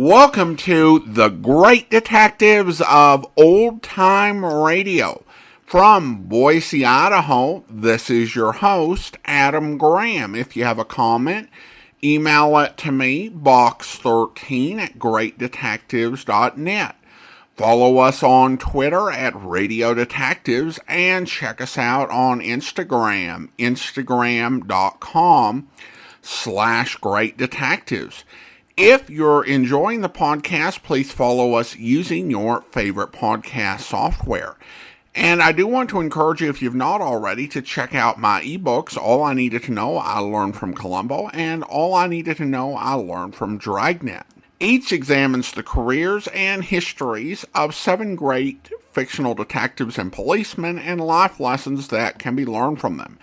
Welcome to the Great Detectives of Old Time Radio. From Boise, Idaho, this is your host, Adam Graham. If you have a comment, email it to me, box13@greatdetectives.net. Follow us on Twitter at Radio Detectives and check us out on Instagram, instagram.com/Great Detectives. If you're enjoying the podcast, please follow us using your favorite podcast software. And I do want to encourage you, if you've not already, to check out my ebooks, All I Needed to Know I Learned from Columbo, and All I Needed to Know I Learned from Dragnet. Each examines the careers and histories of 7 great fictional detectives and policemen and life lessons that can be learned from them.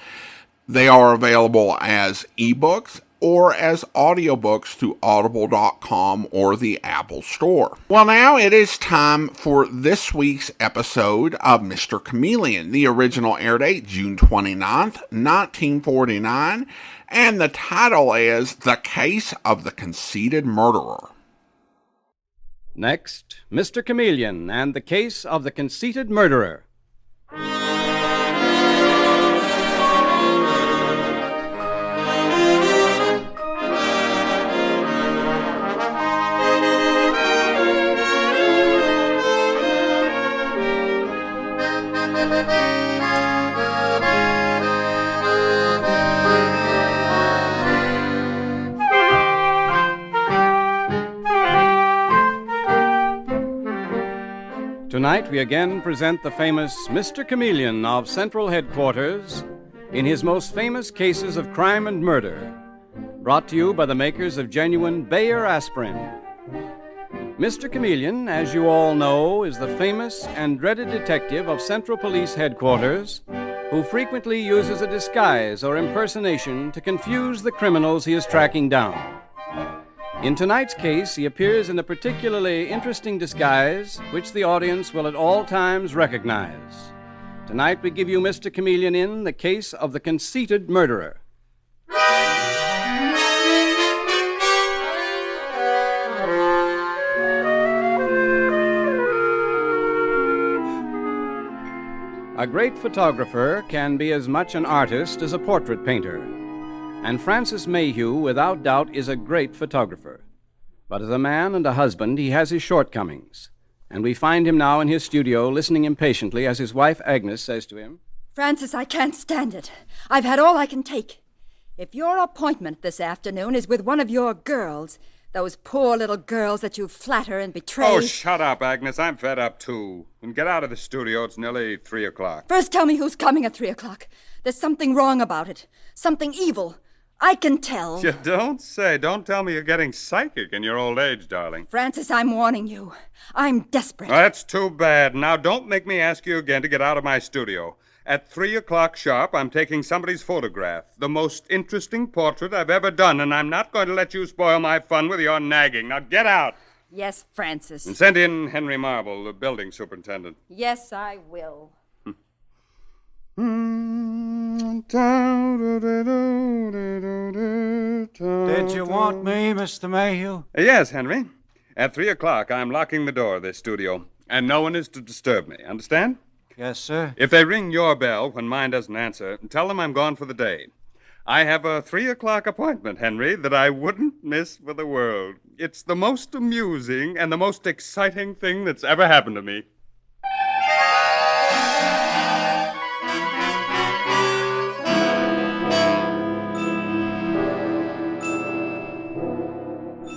They are available as ebooks or as audiobooks through audible.com or the Apple Store. Well, now it is time for this week's episode of Mr. Chameleon. The original air date, June 29th, 1949, and the title is The Case of the Conceited Murderer. Next, Mr. Chameleon and the Case of the Conceited Murderer. Tonight we again present the famous Mr. Chameleon of Central Headquarters in his most famous cases of crime and murder, brought to you by the makers of genuine Bayer aspirin. Mr. Chameleon, as you all know, is the famous and dreaded detective of Central Police Headquarters who frequently uses a disguise or impersonation to confuse the criminals he is tracking down. In tonight's case, he appears in a particularly interesting disguise, which the audience will at all times recognize. Tonight we give you Mr. Chameleon in The Case of the Conceited Murderer. A great photographer can be as much an artist as a portrait painter. And Francis Mayhew, without doubt, is a great photographer. But as a man and a husband, he has his shortcomings. And we find him now in his studio, listening impatiently as his wife Agnes says to him, "Francis, I can't stand it. I've had all I can take. If your appointment this afternoon is with one of your girls, those poor little girls that you flatter and betray..." Oh, shut up, Agnes. I'm fed up, too. And get out of the studio. It's nearly 3 o'clock. First tell me who's coming at 3 o'clock. There's something wrong about it. Something evil. I can tell. You don't say. Don't tell me you're getting psychic in your old age, darling. Francis, I'm warning you. I'm desperate. That's too bad. Now, don't make me ask you again to get out of my studio. At 3 o'clock sharp, I'm taking somebody's photograph. The most interesting portrait I've ever done, and I'm not going to let you spoil my fun with your nagging. Now, get out. Yes, Francis. And send in Henry Marble, the building superintendent. Yes, I will. Did you want me, Mr. Mayhew? Yes, Henry. At 3 o'clock, I'm locking the door of this studio, and no one is to disturb me. Understand? Yes, sir. If they ring your bell when mine doesn't answer, tell them I'm gone for the day. I have a 3 o'clock appointment, Henry, that I wouldn't miss for the world. It's the most amusing and the most exciting thing that's ever happened to me.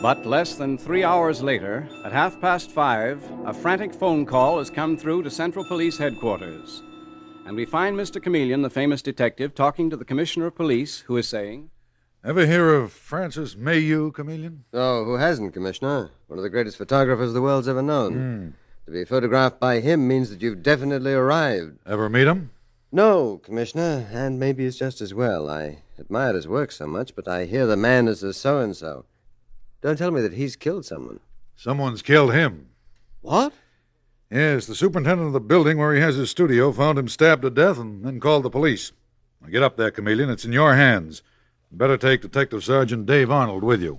But less than 3 hours later, at 5:30, a frantic phone call has come through to Central Police Headquarters. And we find Mr. Chameleon, the famous detective, talking to the Commissioner of Police, who is saying, "Ever hear of Francis Mayhew, Chameleon?" Oh, who hasn't, Commissioner? One of the greatest photographers the world's ever known. To be photographed by him means that you've definitely arrived. Ever meet him? No, Commissioner, and maybe it's just as well. I admired his work so much, but I hear the man is a so-and-so. Don't tell me that he's killed someone. Someone's killed him. What? Yes, the superintendent of the building where he has his studio found him stabbed to death and then called the police. Now get up there, Chameleon. It's in your hands. Better take Detective Sergeant Dave Arnold with you.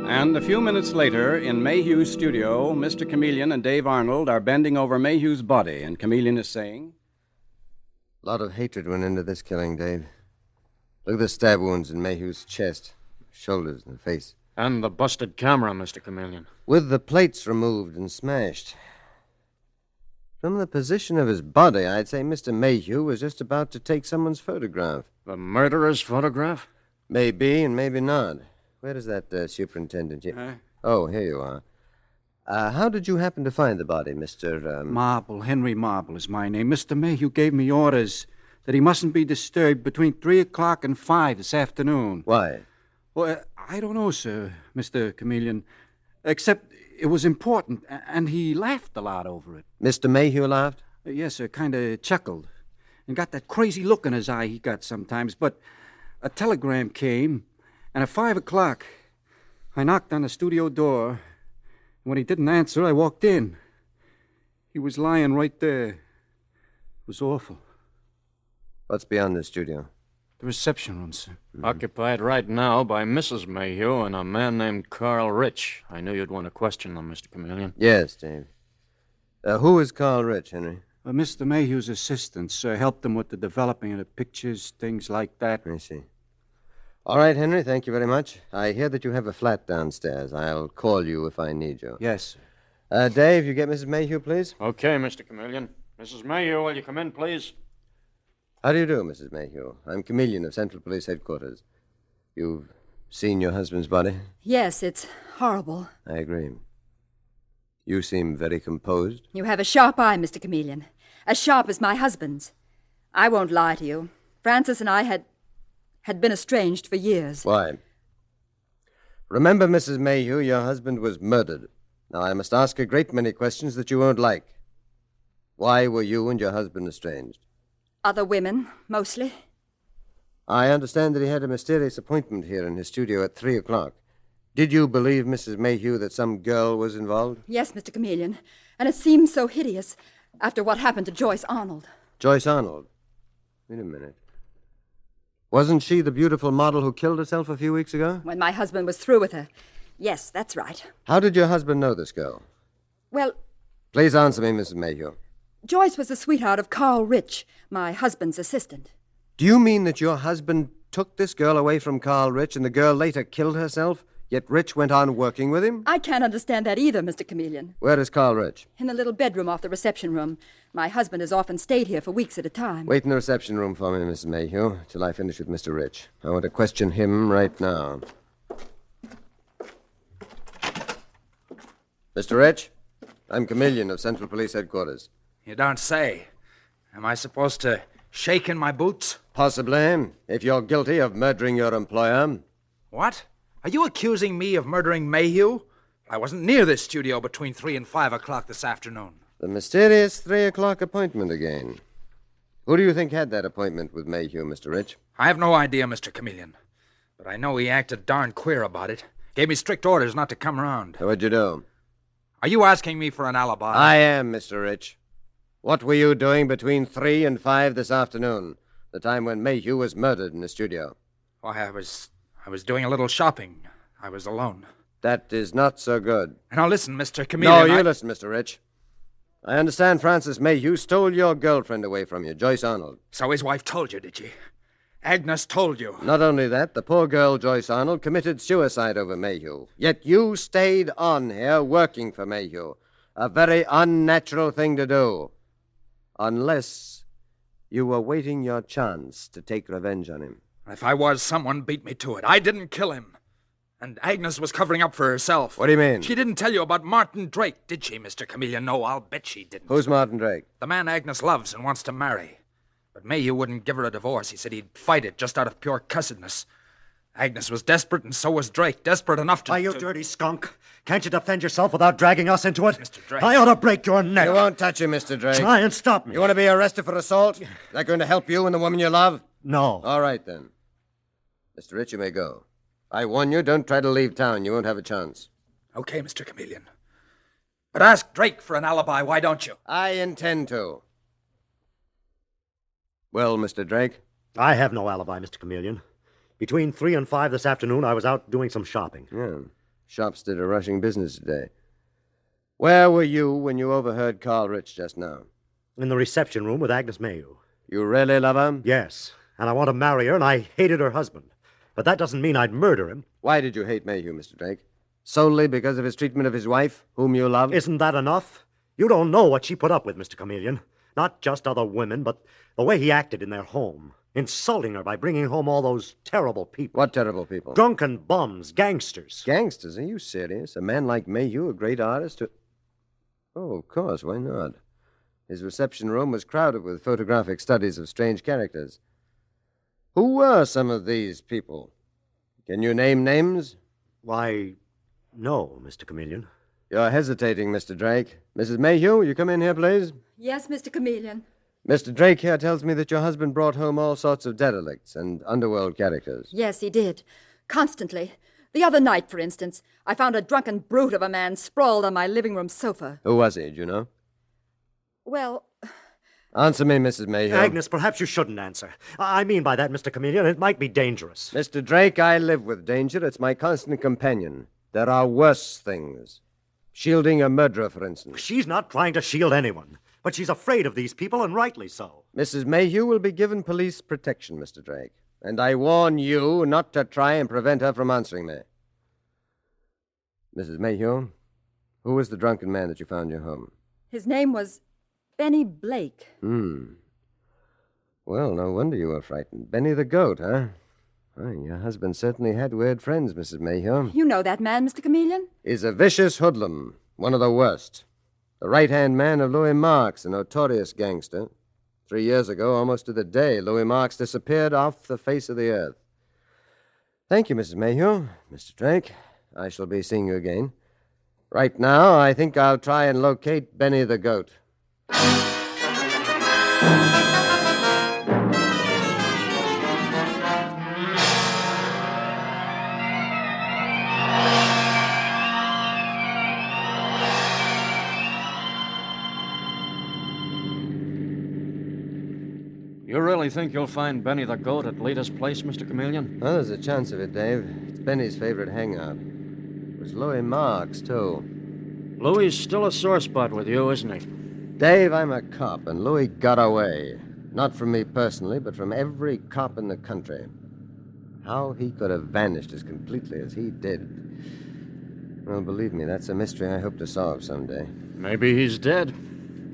And a few minutes later, in Mayhew's studio, Mr. Chameleon and Dave Arnold are bending over Mayhew's body, and Chameleon is saying, A lot of hatred went into this killing, Dave. Look at the stab wounds in Mayhew's chest, shoulders, and face. And the busted camera, Mr. Chameleon. With the plates removed and smashed. From the position of his body, I'd say Mr. Mayhew was just about to take someone's photograph. The murderer's photograph? Maybe and maybe not. Where is that superintendent? Oh, here you are. How did you happen to find the body, Mr. Marble, Henry Marble is my name. Mr. Mayhew gave me orders that he mustn't be disturbed between 3 o'clock and 5 this afternoon. Why? Well, I don't know, sir, Mr. Chameleon, except it was important, and he laughed a lot over it. Mr. Mayhew laughed? Yes, sir, kind of chuckled, and got that crazy look in his eye he got sometimes. But a telegram came, and at 5 o'clock, I knocked on the studio door, and when he didn't answer, I walked in. He was lying right there. It was awful. What's beyond the studio? The reception room, sir. Occupied right now by Mrs. Mayhew and a man named Karl Rich. I knew you'd want to question them, Mr. Chameleon. Yes, Dave. Who is Karl Rich, Henry? Mr. Mayhew's assistant, sir, helped him with the developing of the pictures, things like that. I see. All right, Henry, thank you very much. I hear that you have a flat downstairs. I'll call you if I need you. Yes, sir. Dave, you get Mrs. Mayhew, please? Okay, Mr. Chameleon. Mrs. Mayhew, will you come in, please? How do you do, Mrs. Mayhew? I'm Chameleon of Central Police Headquarters. You've seen your husband's body? Yes, it's horrible. I agree. You seem very composed. You have a sharp eye, Mr. Chameleon. As sharp as my husband's. I won't lie to you. Francis and I had been estranged for years. Why? Remember, Mrs. Mayhew, your husband was murdered. Now, I must ask a great many questions that you won't like. Why were you and your husband estranged? Other women, mostly. I understand that he had a mysterious appointment here in his studio at 3 o'clock. Did you believe, Mrs. Mayhew, that some girl was involved? Yes, Mr. Chameleon. And it seems so hideous after what happened to Joyce Arnold. Joyce Arnold? Wait a minute. Wasn't she the beautiful model who killed herself a few weeks ago? When my husband was through with her. Yes, that's right. How did your husband know this girl? Well, Please answer me, Mrs. Mayhew. Joyce was the sweetheart of Karl Rich, my husband's assistant. Do you mean that your husband took this girl away from Karl Rich and the girl later killed herself, yet Rich went on working with him? I can't understand that either, Mr. Chameleon. Where is Karl Rich? In the little bedroom off the reception room. My husband has often stayed here for weeks at a time. Wait in the reception room for me, Mrs. Mayhew, till I finish with Mr. Rich. I want to question him right now. Mr. Rich, I'm Chameleon of Central Police Headquarters. You don't say. Am I supposed to shake in my boots? Possibly, if you're guilty of murdering your employer. What? Are you accusing me of murdering Mayhew? I wasn't near this studio between 3 and 5 o'clock this afternoon. The mysterious 3 o'clock appointment again. Who do you think had that appointment with Mayhew, Mr. Rich? I have no idea, Mr. Chameleon. But I know he acted darn queer about it. Gave me strict orders not to come around. So what'd you do? Are you asking me for an alibi? I am, Mr. Rich. What were you doing between 3 and 5 this afternoon, the time when Mayhew was murdered in the studio? Why, I was doing a little shopping. I was alone. That is not so good. Now listen, Mr. Chameleon. No, you listen, Mr. Rich. I understand Francis Mayhew stole your girlfriend away from you, Joyce Arnold. So his wife told you, did she? Agnes told you. Not only that, the poor girl, Joyce Arnold, committed suicide over Mayhew. Yet you stayed on here working for Mayhew. A very unnatural thing to do. Unless you were waiting your chance to take revenge on him. If I was, someone beat me to it. I didn't kill him. And Agnes was covering up for herself. What do you mean? She didn't tell you about Martin Drake, did she, Mr. Chameleon? No, I'll bet she didn't. Who's Martin Drake? The man Agnes loves and wants to marry. But Mayhew wouldn't give her a divorce. He said he'd fight it just out of pure cussedness. Agnes was desperate, and so was Drake. Desperate enough to... Why, you dirty skunk. Can't you defend yourself without dragging us into it? Mr. Drake. I ought to break your neck. You won't touch him, Mr. Drake. Try and stop me. You want to be arrested for assault? Is that going to help you and the woman you love? No. All right, then. Mr. Rich, you may go. I warn you, don't try to leave town. You won't have a chance. Okay, Mr. Chameleon. But ask Drake for an alibi, why don't you? I intend to. Well, Mr. Drake? I have no alibi, Mr. Chameleon. Between 3 and 5 this afternoon, I was out doing some shopping. Yeah. Shops did a rushing business today. Where were you when you overheard Karl Rich just now? In the reception room with Agnes Mayhew. You really love her? Yes, and I want to marry her, and I hated her husband. But that doesn't mean I'd murder him. Why did you hate Mayhew, Mr. Drake? Solely because of his treatment of his wife, whom you love? Isn't that enough? You don't know what she put up with, Mr. Chameleon. Not just other women, but the way he acted in their home. Insulting her by bringing home all those terrible people. What terrible people? Drunken bums, gangsters. Gangsters? Are you serious? A man like Mayhew, a great artist who... Oh, of course, why not? His reception room was crowded with photographic studies of strange characters. Who were some of these people? Can you name names? Why, no, Mr. Chameleon. You're hesitating, Mr. Drake. Mrs. Mayhew, you come in here, please. Yes, Mr. Chameleon. Mr. Drake here tells me that your husband brought home all sorts of derelicts and underworld characters. Yes, he did. Constantly. The other night, for instance, I found a drunken brute of a man sprawled on my living room sofa. Who was he, do you know? Well... Answer me, Mrs. Mayhew. Agnes, perhaps you shouldn't answer. I mean by that, Mr. Chameleon, it might be dangerous. Mr. Drake, I live with danger. It's my constant companion. There are worse things. Shielding a murderer, for instance. She's not trying to shield anyone. But she's afraid of these people, and rightly so. Mrs. Mayhew will be given police protection, Mr. Drake. And I warn you not to try and prevent her from answering me. Mrs. Mayhew, who was the drunken man that you found in your home? His name was Benny Blake. Well, no wonder you were frightened. Benny the goat, huh? Oh, your husband certainly had weird friends, Mrs. Mayhew. You know that man, Mr. Chameleon? He's a vicious hoodlum, one of the worst. The right-hand man of Louis Marx, a notorious gangster. 3 years ago, almost to the day, Louis Marx disappeared off the face of the earth. Thank you, Mrs. Mayhew. Mr. Drake, I shall be seeing you again. Right now, I think I'll try and locate Benny the goat. You really think you'll find Benny the goat at Lita's place, Mr. Chameleon? Well, there's a chance of it, Dave. It's Benny's favorite hangout. It was Louis Marx, too. Louis is still a sore spot with you, isn't he? Dave, I'm a cop, and Louis got away. Not from me personally, but from every cop in the country. How he could have vanished as completely as he did. Well, believe me, that's a mystery I hope to solve someday. Maybe he's dead.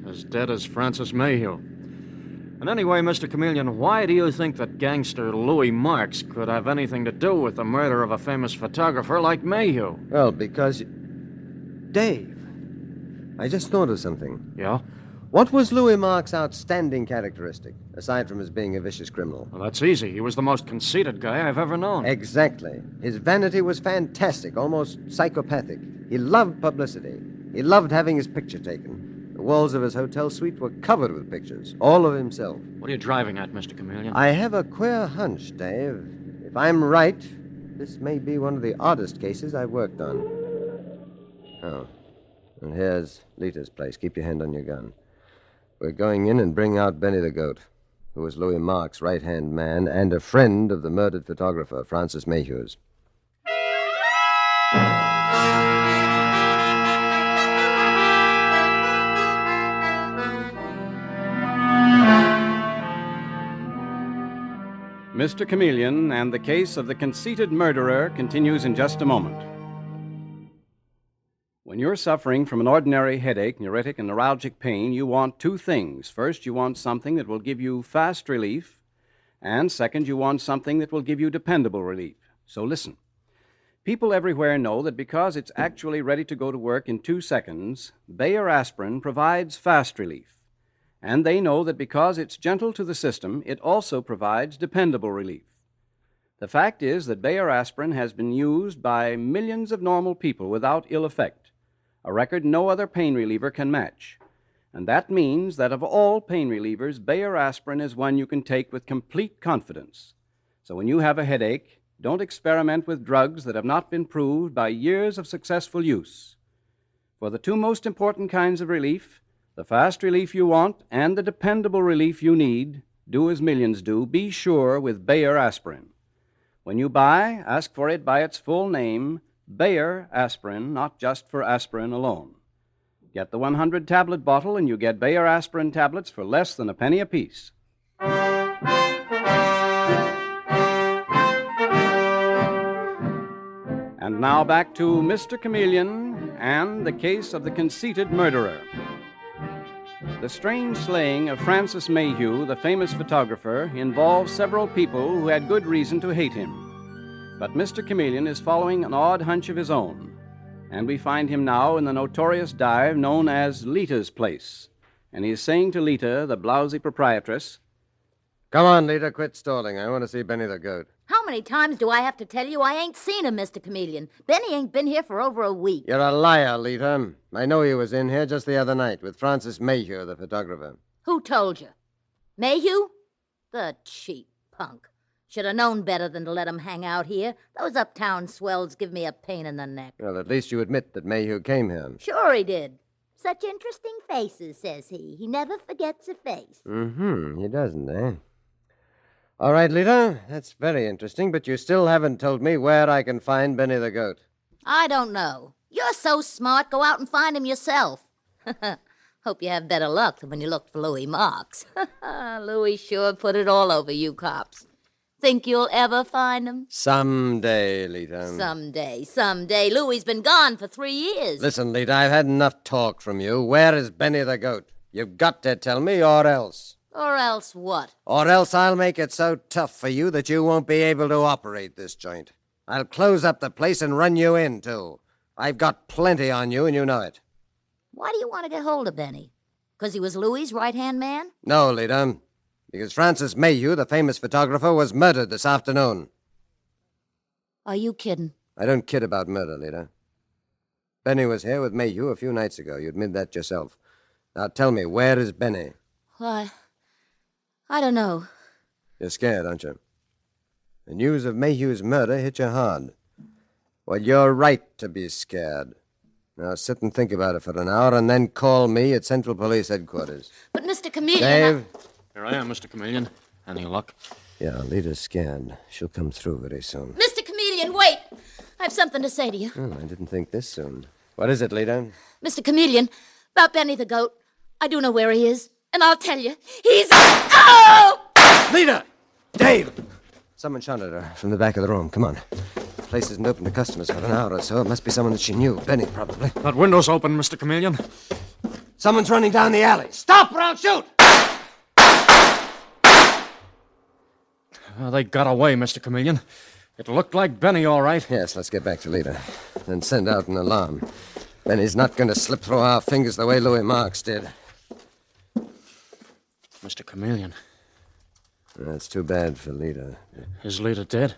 As dead as Francis Mayhew. And anyway, Mr. Chameleon, why do you think that gangster Louis Marx could have anything to do with the murder of a famous photographer like Mayhew? Well, because... Dave, I just thought of something. Yeah? What was Louis Marx's outstanding characteristic, aside from his being a vicious criminal? Well, that's easy. He was the most conceited guy I've ever known. Exactly. His vanity was fantastic, almost psychopathic. He loved publicity. He loved having his picture taken. The walls of his hotel suite were covered with pictures, all of himself. What are you driving at, Mr. Chameleon? I have a queer hunch, Dave. If I'm right, this may be one of the oddest cases I've worked on. Oh, and here's Lita's place. Keep your hand on your gun. We're going in and bring out Benny the goat, who was Louis Marx's right-hand man and a friend of the murdered photographer, Francis Mayhew's. Mr. Chameleon and the case of the conceited murderer continues in just a moment. When you're suffering from an ordinary headache, neuritic, and neuralgic pain, you want two things. First, you want something that will give you fast relief, and second, you want something that will give you dependable relief. So listen. People everywhere know that because it's actually ready to go to work in 2 seconds, Bayer aspirin provides fast relief. And they know that because it's gentle to the system, it also provides dependable relief. The fact is that Bayer aspirin has been used by millions of normal people without ill effect, a record no other pain reliever can match. And that means that of all pain relievers, Bayer aspirin is one you can take with complete confidence. So when you have a headache, don't experiment with drugs that have not been proved by years of successful use. For the two most important kinds of relief, the fast relief you want and the dependable relief you need, do as millions do. Be sure with Bayer aspirin. When you buy, ask for it by its full name, Bayer aspirin, not just for aspirin alone. Get the 100-tablet bottle, and you get Bayer aspirin tablets for less than a penny apiece. And now back to Mr. Chameleon and the case of the conceited murderer. The strange slaying of Francis Mayhew, the famous photographer, involves several people who had good reason to hate him. But Mr. Chameleon is following an odd hunch of his own, and we find him now in the notorious dive known as Lita's place. And he is saying to Lita, the blousy proprietress, Come on, Lita, quit stalling. I want to see Benny the goat. How many times do I have to tell you I ain't seen him, Mr. Chameleon? Benny ain't been here for over a week. You're a liar, Lita. I know he was in here just the other night with Francis Mayhew, the photographer. Who told you? Mayhew? The cheap punk. Should have known better than to let him hang out here. Those uptown swells give me a pain in the neck. Well, at least you admit that Mayhew came here. Sure he did. Such interesting faces, says he. He never forgets a face. He doesn't, eh? All right, Lita, that's very interesting, but you still haven't told me where I can find Benny the goat. I don't know. You're so smart, go out and find him yourself. Hope you have better luck than when you looked for Louis Marks. Louis sure put it all over you cops. Think you'll ever find him? Someday, Lita. Someday. Louis's been gone for 3 years. Listen, Lita, I've had enough talk from you. Where is Benny the goat? You've got to tell me, or else. Or else what? Or else I'll make it so tough for you that you won't be able to operate this joint. I'll close up the place and run you in, too. I've got plenty on you, and you know it. Why do you want to get hold of Benny? Because he was Louis's right-hand man? No, Lita. Because Francis Mayhew, the famous photographer, was murdered this afternoon. Are you kidding? I don't kid about murder, Lita. Benny was here with Mayhew a few nights ago. You admit that yourself. Now tell me, where is Benny? Why, I don't know. You're scared, aren't you? The news of Mayhew's murder hit you hard. Well, you're right to be scared. Now sit and think about it for an hour and then call me at Central Police Headquarters. But Mr. Chameleon... Dave? Here I am, Mr. Chameleon. Any luck? Yeah, Lita's scared. She'll come through very soon. Mr. Chameleon, wait! I have something to say to you. Oh, I didn't think this soon. What is it, Lita? Mr. Chameleon, about Benny the goat. I do know where he is, and I'll tell you. He's... Oh! Lita! Dave! Someone shot at her from the back of the room. Come on. The place isn't open to customers for an hour or so. It must be someone that she knew. Benny, probably. That window's open, Mr. Chameleon. Someone's running down the alley. Stop or I'll shoot! They got away, Mr. Chameleon. It looked like Benny, all right. Yes, let's get back to Lita. Then send out an alarm. Benny's not going to slip through our fingers the way Louis Marks did. Mr. Chameleon. That's too bad for Lita. Is Lita dead?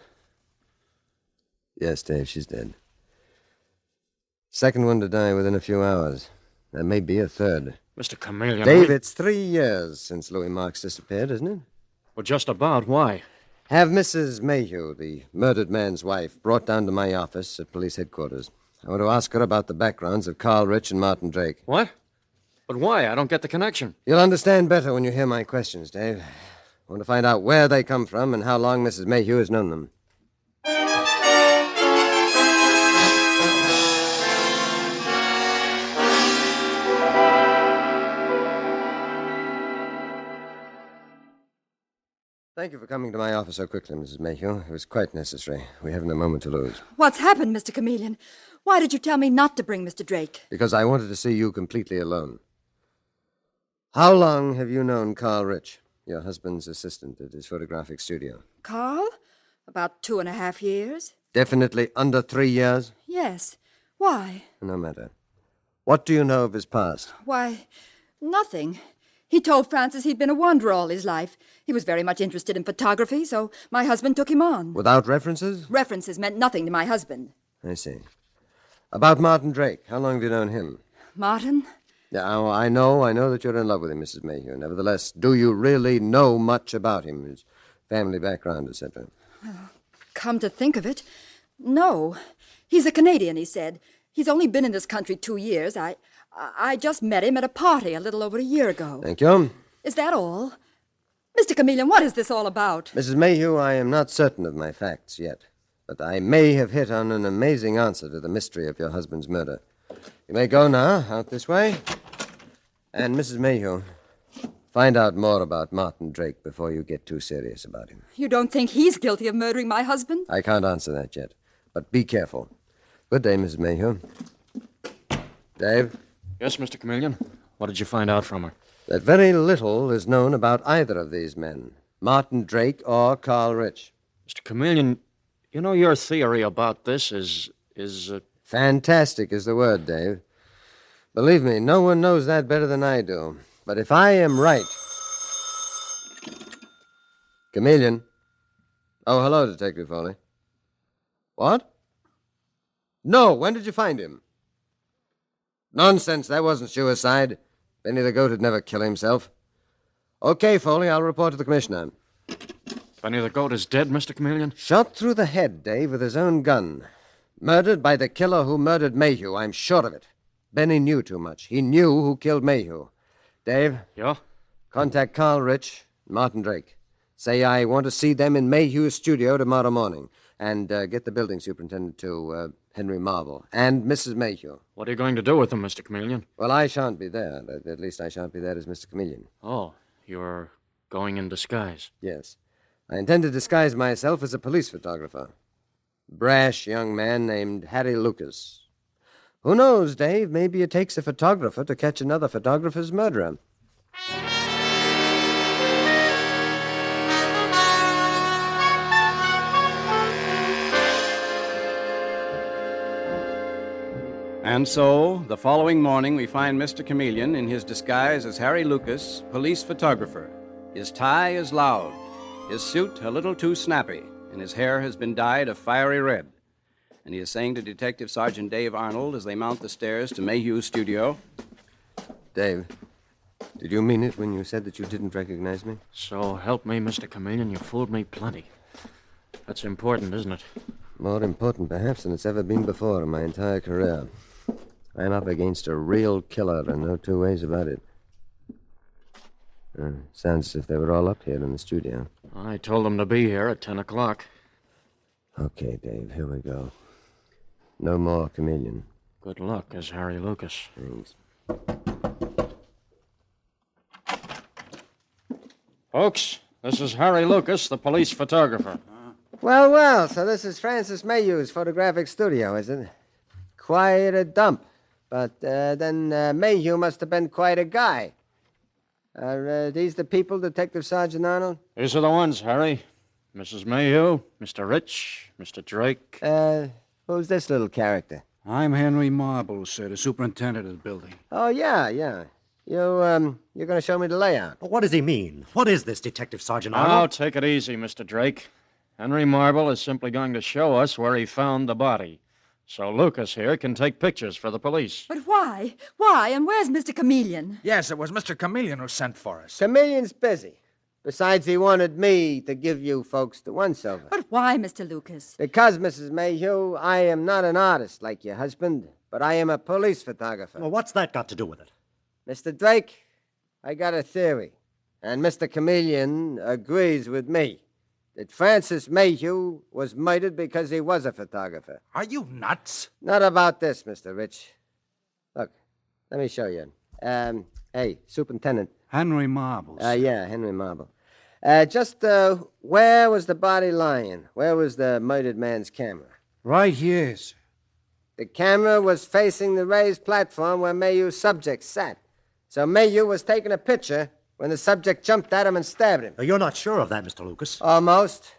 Yes, Dave, she's dead. Second one to die within a few hours. There may be a third. Mr. Chameleon... Dave, it's 3 years since Louis Marks disappeared, isn't it? Well, just about. Why? Have Mrs. Mayhew, the murdered man's wife, brought down to my office at police headquarters. I want to ask her about the backgrounds of Karl Rich and Martin Drake. What? But why? I don't get the connection. You'll understand better when you hear my questions, Dave. I want to find out where they come from and how long Mrs. Mayhew has known them. Thank you for coming to my office so quickly, Mrs. Mayhew. It was quite necessary. We haven't a moment to lose. What's happened, Mr. Chameleon? Why did you tell me not to bring Mr. Drake? Because I wanted to see you completely alone. How long have you known Karl Rich, your husband's assistant at his photographic studio? Karl? About 2.5 years. Definitely under 3 years? Yes. Why? No matter. What do you know of his past? Why, nothing. He told Francis he'd been a wanderer all his life. He was very much interested in photography, so my husband took him on. Without references? References meant nothing to my husband. I see. About Martin Drake, how long have you known him? Martin? Yeah, I know that you're in love with him, Mrs. Mayhew. Nevertheless, do you really know much about him, his family background, etc.? Well, come to think of it, no. He's a Canadian, he said. He's only been in this country 2 years. I just met him at a party a little over a year ago. Thank you. Is that all? Mr. Chameleon, what is this all about? Mrs. Mayhew, I am not certain of my facts yet, but I may have hit on an amazing answer to the mystery of your husband's murder. You may go now, out this way. And, Mrs. Mayhew, find out more about Martin Drake before you get too serious about him. You don't think he's guilty of murdering my husband? I can't answer that yet, but be careful. Good day, Mrs. Mayhew. Dave? Yes, Mr. Chameleon. What did you find out from her? That very little is known about either of these men, Martin Drake or Karl Rich. Mr. Chameleon, you know your theory about this is Fantastic is the word, Dave. Believe me, no one knows that better than I do. But if I am right... Chameleon. Oh, hello, Detective Foley. What? No, when did you find him? Nonsense, that wasn't suicide. Benny the Goat would never kill himself. Okay, Foley, I'll report to the commissioner. Benny the Goat is dead, Mr. Chameleon? Shot through the head, Dave, with his own gun. Murdered by the killer who murdered Mayhew, I'm sure of it. Benny knew too much. He knew who killed Mayhew. Dave? Yeah? Contact Karl Rich and Martin Drake. Say I want to see them in Mayhew's studio tomorrow morning. And get the building superintendent to Henry Marble. And Mrs. Mayhew. What are you going to do with them, Mr. Chameleon? Well, I shan't be there. At least I shan't be there as Mr. Chameleon. Oh, you're going in disguise. Yes. I intend to disguise myself as a police photographer. Brash young man named Harry Lucas. Who knows, Dave? Maybe it takes a photographer to catch another photographer's murderer. And so, the following morning, we find Mr. Chameleon in his disguise as Harry Lucas, police photographer. His tie is loud, his suit a little too snappy, and his hair has been dyed a fiery red. And he is saying to Detective Sergeant Dave Arnold as they mount the stairs to Mayhew's studio, Dave, did you mean it when you said that you didn't recognize me? So help me, Mr. Chameleon, you fooled me plenty. That's important, isn't it? More important, perhaps, than it's ever been before in my entire career. I'm up against a real killer, and no two ways about it. Sounds as if they were all up here in the studio. I told them to be here at 10 o'clock. Okay, Dave, here we go. No more Chameleon. Good luck as Harry Lucas. Thanks. Folks, this is Harry Lucas, the police photographer. Well, so this is Francis Mayhew's photographic studio, is it? Quite a dump. But then Mayhew must have been quite a guy. Are these the people, Detective Sergeant Arnold? These are the ones, Harry. Mrs. Mayhew, Mr. Rich, Mr. Drake. Who's this little character? I'm Henry Marble, sir, the superintendent of the building. Oh, yeah. You're going to show me the layout. But what does he mean? What is this, Detective Sergeant Now, Arnold? take it easy, Mr. Drake. Henry Marble is simply going to show us where he found the body. So Lucas here can take pictures for the police. But why? Why? And where's Mr. Chameleon? Yes, it was Mr. Chameleon who sent for us. Chameleon's busy. Besides, he wanted me to give you folks the once-over. But why, Mr. Lucas? Because, Mrs. Mayhew, I am not an artist like your husband, but I am a police photographer. Well, what's that got to do with it? Mr. Drake, I got a theory, and Mr. Chameleon agrees with me that Francis Mayhew was murdered because he was a photographer. Are you nuts? Not about this, Mr. Rich. Look, let me show you. Hey, Superintendent. Henry Marble. Yeah, Henry Marble. Just where was the body lying? Where was the murdered man's camera? Right here, sir. The camera was facing the raised platform where Mayhew's subject sat. So Mayhew was taking a picture when the subject jumped at him and stabbed him. You're not sure of that, Mr. Lucas. Almost.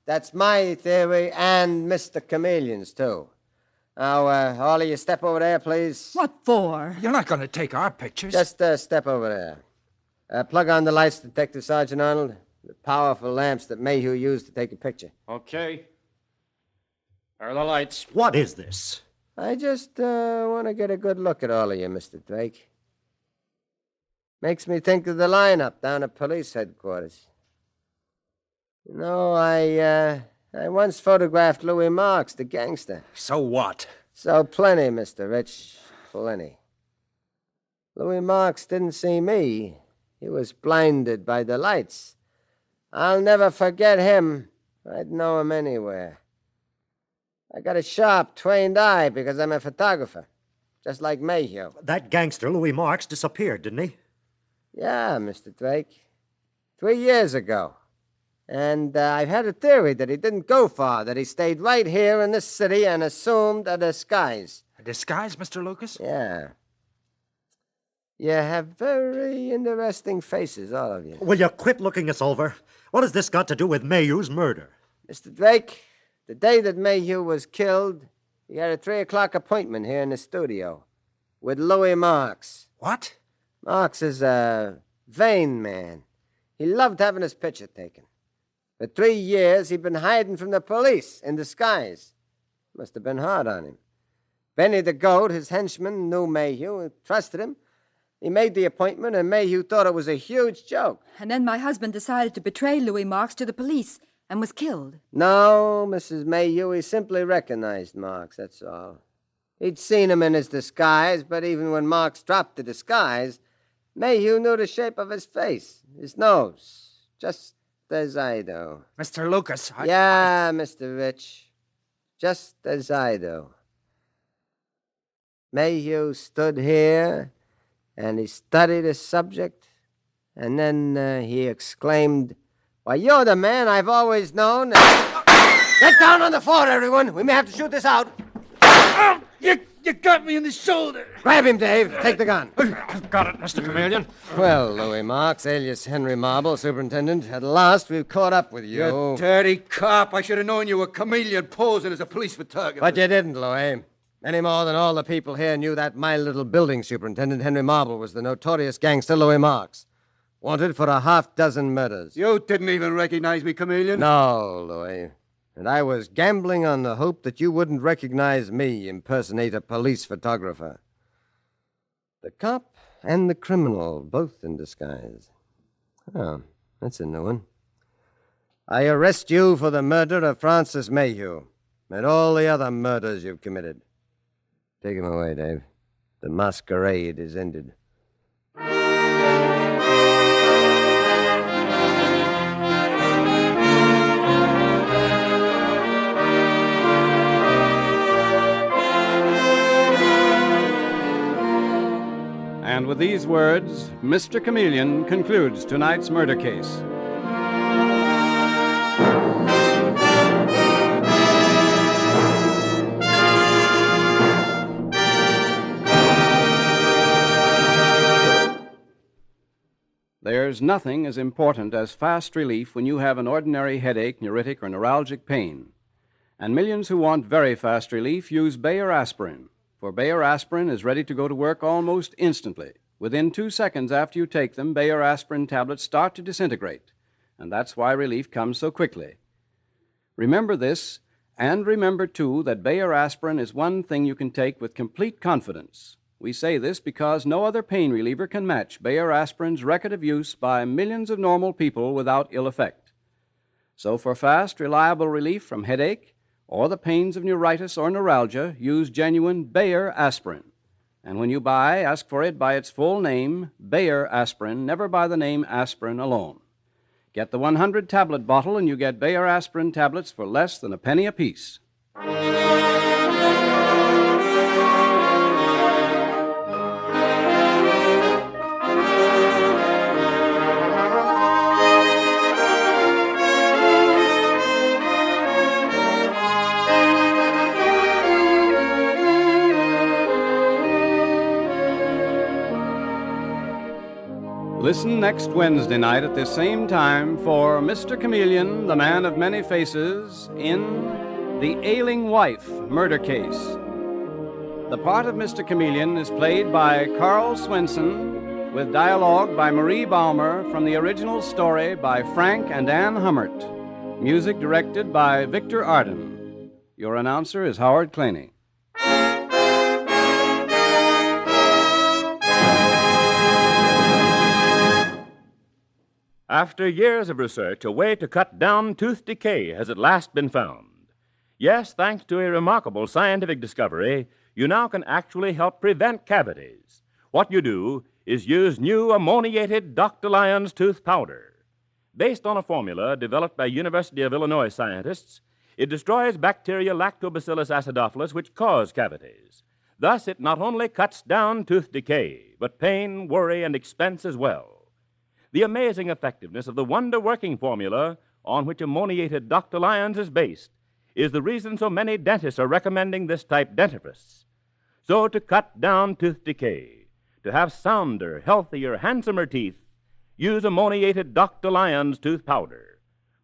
That's my theory and Mr. Chameleon's, too. Now, all of you step over there, please. What for? You're not going to take our pictures. Just step over there. Plug on the lights, Detective Sergeant Arnold. The powerful lamps that Mayhew used to take a picture. Okay. There are the lights. What is this? I just want to get a good look at all of you, Mr. Drake. Makes me think of the lineup down at police headquarters. You know, I once photographed Louis Marks, the gangster. So what? So plenty, Mr. Rich, plenty. Louis Marks didn't see me. He was blinded by the lights. I'll never forget him. I'd know him anywhere. I got a sharp, trained eye because I'm a photographer, just like Mayhew. That gangster, Louis Marks, disappeared, didn't he? Yeah, Mr. Drake. 3 years ago. And I've had a theory that he didn't go far, that he stayed right here in this city and assumed a disguise. A disguise, Mr. Lucas? Yeah. You have very interesting faces, all of you. Will you quit looking us over? What has this got to do with Mayhew's murder? Mr. Drake, the day that Mayhew was killed, he had a 3 o'clock appointment here in the studio with Louis Marks. What? Marks is a vain man. He loved having his picture taken. For 3 years, he'd been hiding from the police in disguise. Must have been hard on him. Benny the Goat, his henchman, knew Mayhew and trusted him. He made the appointment, and Mayhew thought it was a huge joke. And then my husband decided to betray Louis Marks to the police and was killed. No, Mrs. Mayhew, he simply recognized Marks, that's all. He'd seen him in his disguise, but even when Marks dropped the disguise, Mayhew knew the shape of his face, his nose, just as I do. Mr. Lucas, Yeah, Mr. Rich, just as I do. Mayhew stood here, and he studied his subject, and then he exclaimed, "Why, you're the man I've always known." Get down on the floor, everyone. We may have to shoot this out. Oh, you got me in the shoulder. Grab him, Dave. Take the gun. I've got it, Mr. Chameleon. Well, Louis Marks, alias Henry Marble, Superintendent, at last we've caught up with you. You dirty cop. I should have known you were Chameleon posing as a police photographer. But you didn't, Louis. Any more than all the people here knew that my little building superintendent, Henry Marble, was the notorious gangster Louis Marks. Wanted for a half-dozen murders. You didn't even recognize me, Chameleon. No, Louis. And I was gambling on the hope that you wouldn't recognize me, impersonate a police photographer. The cop and the criminal, both in disguise. Oh, that's a new one. I arrest you for the murder of Francis Mayhew and all the other murders you've committed. Take him away, Dave. The masquerade is ended. And with these words, Mr. Chameleon concludes tonight's murder case. There's nothing as important as fast relief when you have an ordinary headache, neuritic, or neuralgic pain. And millions who want very fast relief use Bayer aspirin. For Bayer aspirin is ready to go to work almost instantly. Within 2 seconds after you take them, Bayer aspirin tablets start to disintegrate. And that's why relief comes so quickly. Remember this, and remember, too, that Bayer aspirin is one thing you can take with complete confidence. We say this because no other pain reliever can match Bayer aspirin's record of use by millions of normal people without ill effect. So for fast, reliable relief from headache or the pains of neuritis or neuralgia, use genuine Bayer aspirin. And when you buy, ask for it by its full name, Bayer aspirin, never by the name aspirin alone. Get the 100-tablet bottle and you get Bayer aspirin tablets for less than a penny apiece. Listen next Wednesday night at this same time for Mr. Chameleon, the man of many faces, in The Ailing Wife Murder Case. The part of Mr. Chameleon is played by Karl Swenson, with dialogue by Marie Baumer from the original story by Frank and Ann Hummert. Music directed by Victor Arden. Your announcer is Howard Claney. After years of research, a way to cut down tooth decay has at last been found. Yes, thanks to a remarkable scientific discovery, you now can actually help prevent cavities. What you do is use new ammoniated Dr. Lyon's tooth powder. Based on a formula developed by University of Illinois scientists, it destroys bacteria Lactobacillus acidophilus which cause cavities. Thus, it not only cuts down tooth decay, but pain, worry, and expense as well. The amazing effectiveness of the wonder-working formula on which ammoniated Dr. Lyons is based is the reason so many dentists are recommending this type dentifrice. So, to cut down tooth decay, to have sounder, healthier, handsomer teeth, use ammoniated Dr. Lyons tooth powder.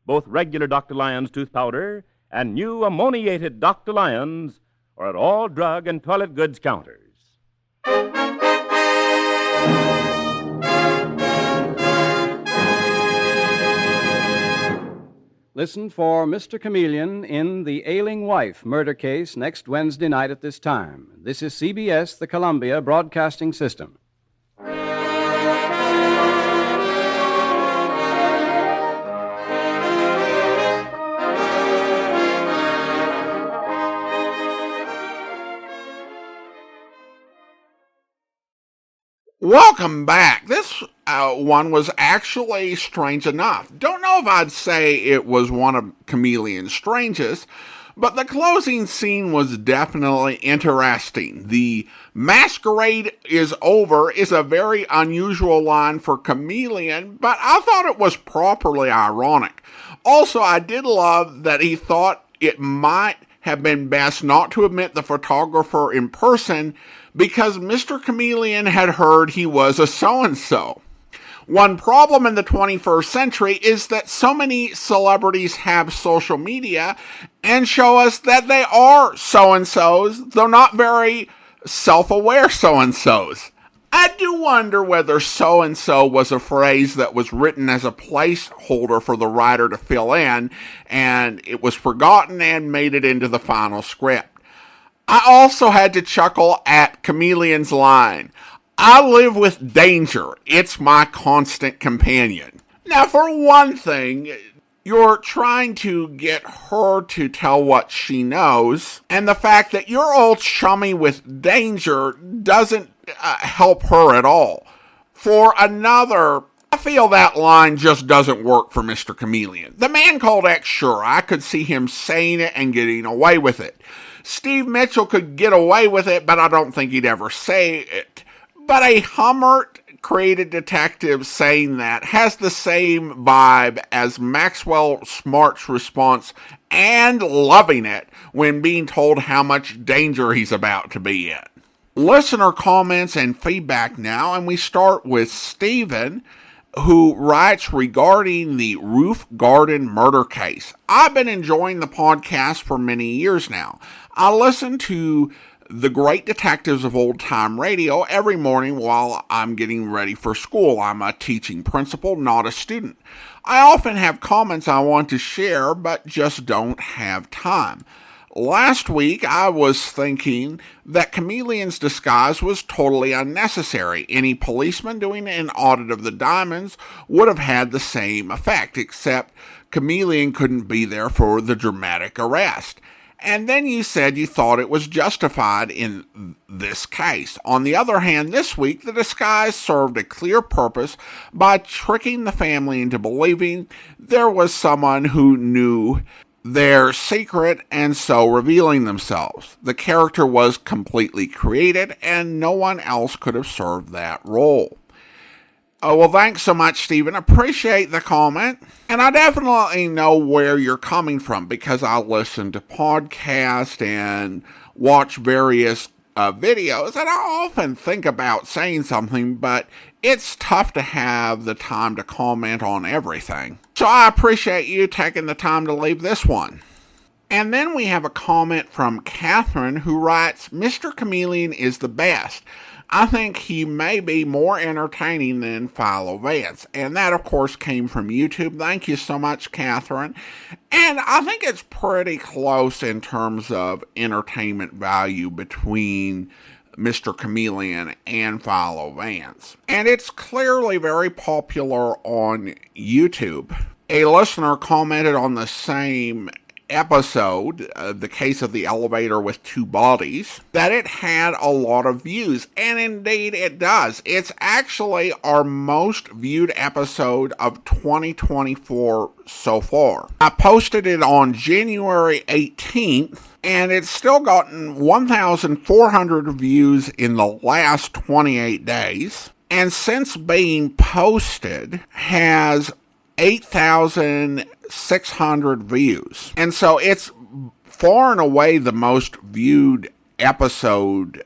Both regular Dr. Lyons tooth powder and new ammoniated Dr. Lyons are at all drug and toilet goods counters. Listen for Mr. Chameleon in The Ailing Wife murder case next Wednesday night at this time. This is CBS, the Columbia Broadcasting System. Welcome back. This one was actually strange enough. Don't know if I'd say it was one of Chameleon's strangest, but the closing scene was definitely interesting. The masquerade is over is a very unusual line for Chameleon, but I thought it was properly ironic. Also, I did love that he thought it might have been best not to admit the photographer in person because Mr. Chameleon had heard he was a so-and-so. One problem in the 21st century is that so many celebrities have social media and show us that they are so-and-sos, though not very self-aware so-and-sos. I do wonder whether so-and-so was a phrase that was written as a placeholder for the writer to fill in, and it was forgotten and made it into the final script. I also had to chuckle at Chameleon's line, "I live with danger. It's my constant companion." Now, for one thing, you're trying to get her to tell what she knows, and the fact that you're all chummy with danger doesn't help her at all. For another, I feel that line just doesn't work for Mr. Chameleon. The man called X, sure, I could see him saying it and getting away with it. Steve Mitchell could get away with it, but I don't think he'd ever say it. But a Hummert-created detective saying that has the same vibe as Maxwell Smart's response and loving it when being told how much danger he's about to be in. Listener comments and feedback now, and we start with Stephen, who writes regarding the roof garden murder case. I've been enjoying the podcast for many years now. I listen to the great detectives of old-time radio every morning while I'm getting ready for school. I'm a teaching principal, not a student. I often have comments I want to share, but just don't have time. Last week, I was thinking that Chameleon's disguise was totally unnecessary. Any policeman doing an audit of the diamonds would have had the same effect, except Chameleon couldn't be there for the dramatic arrest. And then you said you thought it was justified in this case. On the other hand, this week, the disguise served a clear purpose by tricking the family into believing there was someone who knew their secret and so revealing themselves. The character was completely created and no one else could have served that role. Oh, well, thanks so much, Stephen. Appreciate the comment. And I definitely know where you're coming from because I listen to podcasts and watch various videos, and I often think about saying something, but it's tough to have the time to comment on everything. So I appreciate you taking the time to leave this one. And then we have a comment from Catherine who writes, Mr. Chameleon is the best. I think he may be more entertaining than Philo Vance. And that, of course, came from YouTube. Thank you so much, Catherine. And I think it's pretty close in terms of entertainment value between Mr. Chameleon and Philo Vance. And it's clearly very popular on YouTube. A listener commented on the same episode, The Case of the Elevator with Two Bodies, that it had a lot of views. And indeed it does. It's actually our most viewed episode of 2024 so far. I posted it on January 18th, and it's still gotten 1,400 views in the last 28 days. And since being posted, has 8,600 views. And so it's far and away the most viewed episode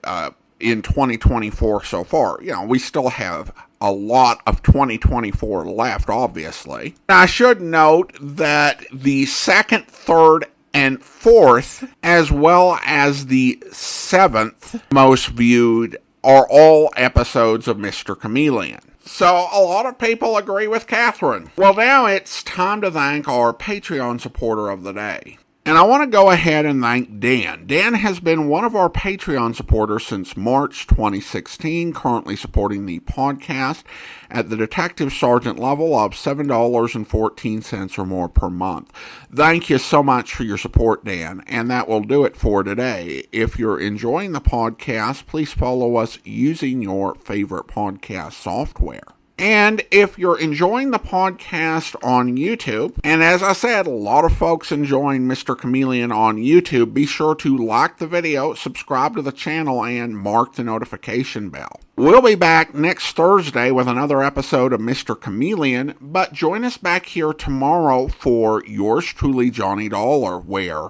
in 2024 so far. You know, we still have a lot of 2024 left, obviously. I should note that the second, third, and fourth, as well as the seventh most viewed, are all episodes of Mr. Chameleon. So a lot of people agree with Catherine. Well, now it's time to thank our Patreon supporter of the day. And I want to go ahead and thank Dan. Dan has been one of our Patreon supporters since March 2016, currently supporting the podcast at the Detective Sergeant level of $7.14 or more per month. Thank you so much for your support, Dan, and that will do it for today. If you're enjoying the podcast, please follow us using your favorite podcast software. And if you're enjoying the podcast on YouTube, and as I said, a lot of folks enjoying Mr. Chameleon on YouTube, be sure to like the video, subscribe to the channel, and mark the notification bell. We'll be back next Thursday with another episode of Mr. Chameleon, but join us back here tomorrow for yours truly, Johnny Dollar, where...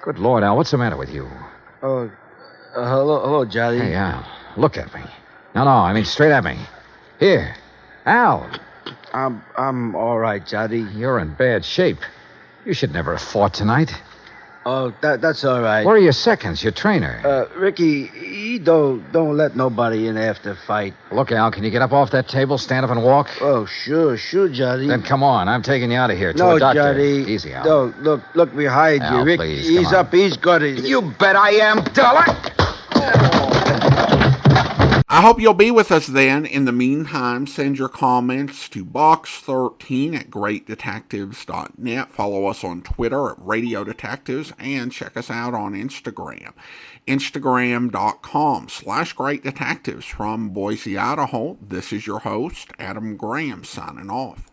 Good Lord, Al, what's the matter with you? Hello, Johnny. Hey, Al, look at me. No, I mean straight at me. Here, Al. I'm all right, Johnny. You're in bad shape. You should never have fought tonight. Oh, that's all right. Where are your seconds, your trainer? Ricky, he don't let nobody in after fight. Look, Al, can you get up off that table, stand up and walk? Oh, sure, Johnny. Then come on, I'm taking you out of here to no, a doctor. Johnny. Easy, Al. No, look behind Al, you, Rick. Please, he's up, he's got it. You bet I am, Dollar. I hope you'll be with us then. In the meantime, send your comments to box13@greatdetectives.net. Follow us on Twitter at Radio Detectives and check us out on Instagram. Instagram.com/greatdetectives. From Boise, Idaho, this is your host, Adam Graham, signing off.